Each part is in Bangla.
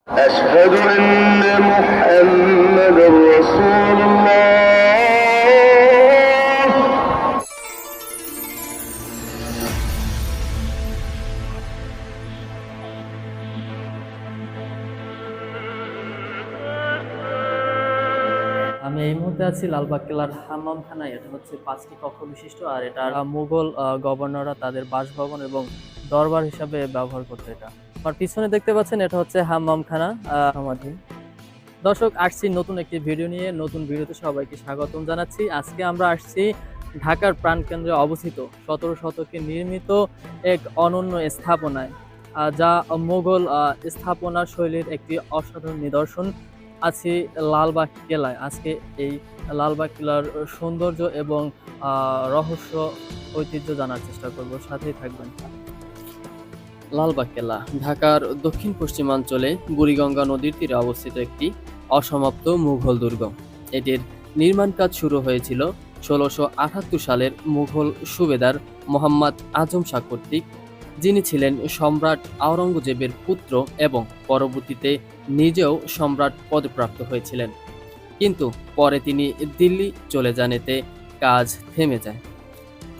أشهد أن محمدا رسول الله আমি এই মুহূর্তে আছি লালবাগ কেল্লার হাম্মামখানায়। এটা হচ্ছে 5টি কক্ষ বিশিষ্ট, আর এটা মুঘল গভর্নররা তাদের বাসভবন এবং দরবার হিসাবে ব্যবহার করতো। এটা আমার পিছনে দেখতে পাচ্ছেন, এটা হচ্ছে হাম্মামখানা সমাধি। দর্শক, আসছি নতুন একটি ভিডিও নিয়ে। নতুন ভিডিওতে সবাইকে স্বাগতম জানাচ্ছি। আজকে আমরা আসছি ঢাকার প্রাণকেন্দ্রে অবস্থিত 17 শতকে নির্মিত এক অনন্য স্থাপনায়, যা মোগল স্থাপনা শৈলীর একটি অসাধারণ নিদর্শন। আছি লালবাগ কেল্লায়। আজকে এই লালবাগ কেল্লার সৌন্দর্য এবং রহস্য ঐতিহ্য জানার চেষ্টা করব, সাথেই থাকবেন। লালবাগ কেল্লা ঢাকার দক্ষিণ পশ্চিমাঞ্চলে বুড়িগঙ্গা নদীর তীরে অবস্থিত একটি অসমাপ্ত মুঘল দুর্গ। এটির নির্মাণ কাজ শুরু হয়েছিল 1678 সালের মুঘল সুবেদার মোহাম্মদ আজম শাহ কর্তৃক, যিনি ছিলেন সম্রাট আওরঙ্গজেবের পুত্র এবং পরবর্তীতে নিজেও সম্রাট পদপ্রাপ্ত হয়েছিলেন। কিন্তু পরে তিনি দিল্লি চলে যান, এতে কাজ থেমে যায়।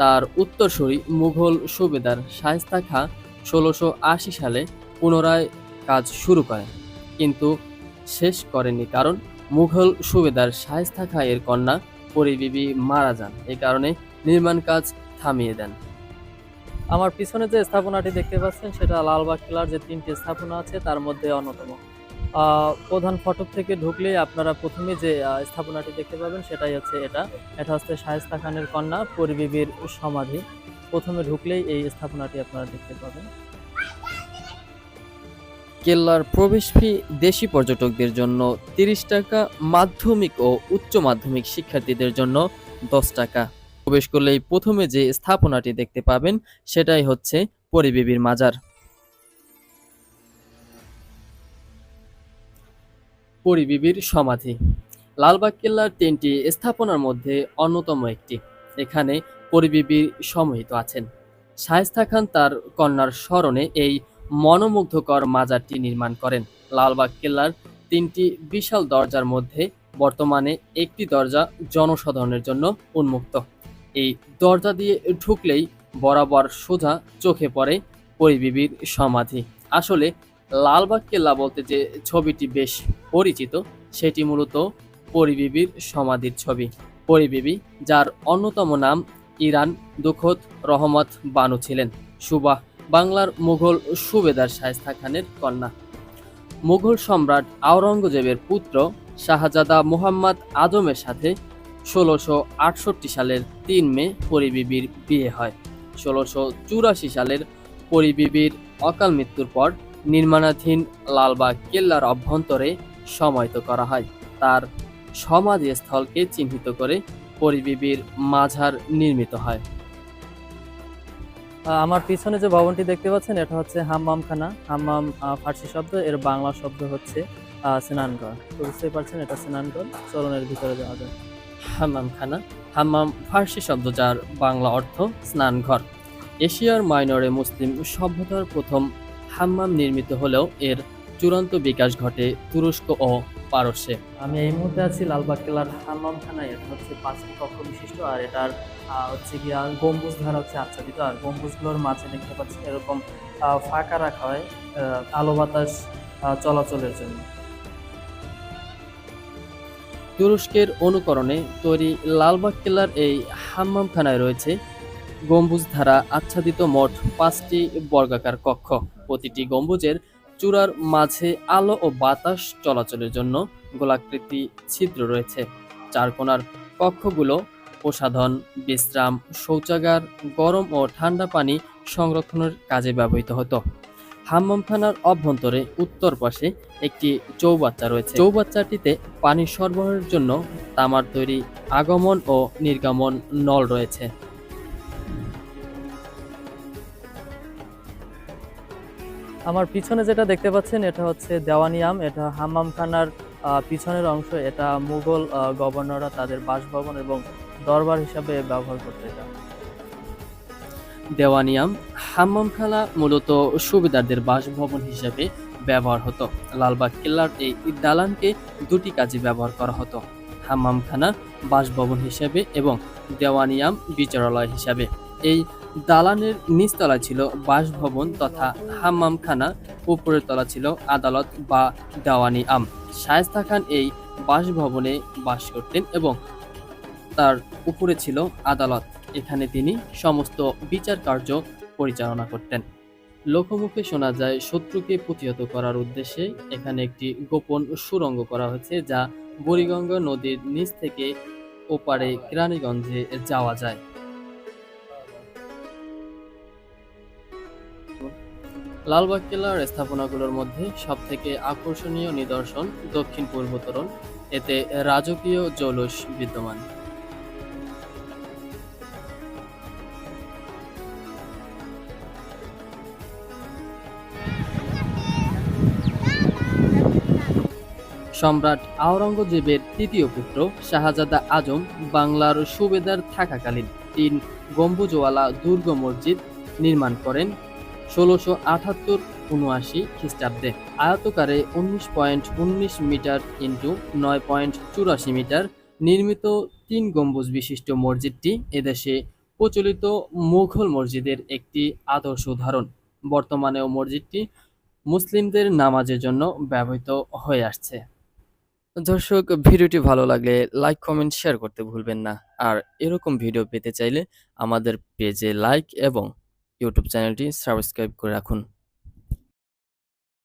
তার উত্তরসূরি মুঘল সুবেদার শায়েস্তা খাঁ 1680 সালে পুনরায় কাজ শুরু করেন, কিন্তু শেষ করেননি, কারণ মুঘল সুবেদার শায়েস্তা খাঁ এর কন্যা পরী বিবি মারা যান। এই কারণে নির্মাণ কাজ থামিয়ে দেন। আমার পিছনে যে স্থাপনাটি দেখতে পাচ্ছেন, সেটা লালবাগ কেল্লার যে 3টি স্থাপনা আছে তার মধ্যে অন্যতম। প্রধান ফটক থেকে ঢুকলেই আপনারা প্রথমে যে স্থাপনাটি দেখতে পাবেন, সেটাই হচ্ছে এটা হচ্ছে শায়েস্তা খানের কন্যা পরী বিবির সমাধি। প্রথমে ঢুকলেই এই স্থাপনাটি আপনারা দেখতে পাবেন। কেল্লার প্রবেশ ফি দেশি পর্যটকদের জন্য 30 টাকা, মাধ্যমিক ও উচ্চ মাধ্যমিক শিক্ষার্থীদের জন্য 10 টাকা। প্রবেশ করলেই প্রথমে যে স্থাপনাটি দেখতে পাবেন, সেটাই হচ্ছে পরী বিবির মাজার। পরী বিবির সমাধি লালবাগ কেল্লার 3টি স্থাপনার মধ্যে অন্যতম একটি। এখানে পরী বিবি সমাহিত আছেন। শায়েস্তা খান তার কন্যার স্মরণে এই মনোমুগ্ধকর মাজারটি নির্মাণ করেন। লালবাগ কেল্লার 3টি বিশাল দরজার মধ্যে বর্তমানে একটি দরজা জনসাধারণের জন্য উন্মুক্ত। এই দরজা দিয়ে ঢুকলেই বরাবর সোজা চোখে পড়ে পরী বিবির সমাধি। আসলে লালবাগ কেল্লা বলতে যে ছবিটি বেশ পরিচিত, সেটি মূলত পরী বিবির সমাধির ছবি। পরী বিবি, যার অন্যতম নাম ইরান দুখত রহমত বানু, ছিলেন সুবাহ বাংলার মুঘল সুবেদার শায়েস্তা খানের কন্যা। মুঘল সম্রাট আওরঙ্গজেবের পুত্র শাহজাদা মুহাম্মদ আজমের সাথে 1668 সালের 3 মে পরী বিবির বিয়ে হয়। 1684 সালের পরী বিবির অকাল মৃত্যুর পর নির্মাণাধীন লালবাগ কেল্লার অভ্যন্তরে সমাহিত করা হয়। তার সমাধিস্থলকে চিহ্নিত করে পরী বিবির মাজার নির্মিত হয়। আমার পিছনে যে ভবনটি দেখতে পাচ্ছেন, এটা হচ্ছে হাম্মামখানা। হাম্মাম ফার্সি শব্দ, এর বাংলা শব্দ হচ্ছে স্নানঘর। তো বুঝতেই পারছেন, এটা স্নানঘর। চলনের ভিতরে যাওয়া যায়। হাম্মামখানা, হাম্মাম ফার্সি শব্দ, যার বাংলা অর্থ স্নানঘর। এশিয়ার মাইনরে মুসলিম সভ্যতার প্রথম হাম্মাম নির্মিত হলেও এর চূড়ান্ত বিকাশ ঘটে তুরস্ক ও পারস্যে। আমি এই মুহূর্তে আছি লালবাগ কেল্লার হাম্মামখানায়। এটা হচ্ছে 5টি কক্ষ বিশিষ্ট, আর এটার হচ্ছে গিয়া গম্বুজ ধারা হচ্ছে আচ্ছাদিত, আর গম্বুজগুলোর মাঝে দেখতে পাচ্ছি এরকম ফাঁকা রাখা হয় আলো বাতাস চলাচলের জন্য। তুরস্কের অনুকরণে তৈরি লালবাগ কেল্লার এই হাম্মামখানায় রয়েছে গম্বুজ ধারা আচ্ছাদিত মোট 5টি বর্গাকার কক্ষ। প্রতিটি গম্বুজের চূড়ার মাঝে আলো ও বাতাস চলাচলের জন্য গোলাকৃতি ছিদ্র রয়েছে। 4 কোণার কক্ষগুলো প্রসাধন, বিশ্রাম, শৌচাগার, গরম ও ঠান্ডা পানি সংরক্ষণের কাজে ব্যবহৃত হতো। হাম্মামখানার অভ্যন্তরে উত্তর পাশে একটি চৌবাচ্চা রয়েছে। চৌবাচ্চাটিতে পানি সরবরাহের জন্য তামার তৈরি আগমন ও নির্গমন নল রয়েছে। আমার পিছনে যেটা দেখতে পাচ্ছেন, এটা হচ্ছে দেওয়ানিয়াম। এটা হাম্মামখানার পিছনের অংশ। এটা মুঘল গভর্নররা তাদের বাসভবন এবং দরবার হিসাবে ব্যবহার করতো। এটা দেওয়ানিয়াম হাম্মামখানা মূলত সুবেদারদের বাসভবন হিসেবে ব্যবহার হতো। লালবাগ কেল্লার এই দালানকে দুটি কাজে ব্যবহার করা হতো: হাম্মামখানা বাসভবন হিসেবে এবং দেওয়ানিয়াম বিচারালয় হিসাবে। এই দালানের নিচতলা ছিল বাসভবন তথা হাম্মামখানা, উপরের তলা ছিল আদালত বা দেওয়ানি আম। শায়েস্তা খান এই বাসভবনে বাস করতেন এবং তার উপরে ছিল আদালত। এখানে তিনি সমস্ত বিচার কার্য পরিচালনা করতেন। লোকমুখে শোনা যায় শত্রুকে প্রতিহত করার উদ্দেশ্যে এখানে একটি গোপন সুড়ঙ্গ করা হয়েছে, যা বুড়িগঙ্গা নদীর নিচ থেকে ওপারে কেরানীগঞ্জে যাওয়া যায়। লালবাগ কেল্লার স্থাপনাগুলোর মধ্যে সবথেকে আকর্ষণীয় নিদর্শন দক্ষিণ পূর্ব তোরণ। এতে রাজকীয় জৌলুস বিদ্যমান। সম্রাট আওরঙ্গজেবের তৃতীয় পুত্র শাহজাদা আজম বাংলার সুবেদার থাকাকালীন ৩ গম্বুজওয়ালা দুর্গ মসজিদ নির্মাণ করেন ১৬৭৮-৭৯ খ্রিস্টাব্দে। আয়তকারে ১৯.১৯ মিটার ইন্টু ৯.৮৪ মিটার নির্মিত ৩ গম্বুজ বিশিষ্ট মসজিদটি এদেশে প্রচলিত মুঘল মসজিদের একটি আদর্শ উদাহরণ। বর্তমানেও মসজিদটি মুসলিমদের নামাজের জন্য ব্যবহৃত হয়ে আসছে। দর্শক, ভিডিওটি ভালো লাগলে লাইক, কমেন্ট, শেয়ার করতে ভুলবেন না। আর এরকম ভিডিও পেতে চাইলে আমাদের পেজে লাইক এবং ইউটিউব চ্যানেলটি সাবস্ক্রাইব করে রাখুন।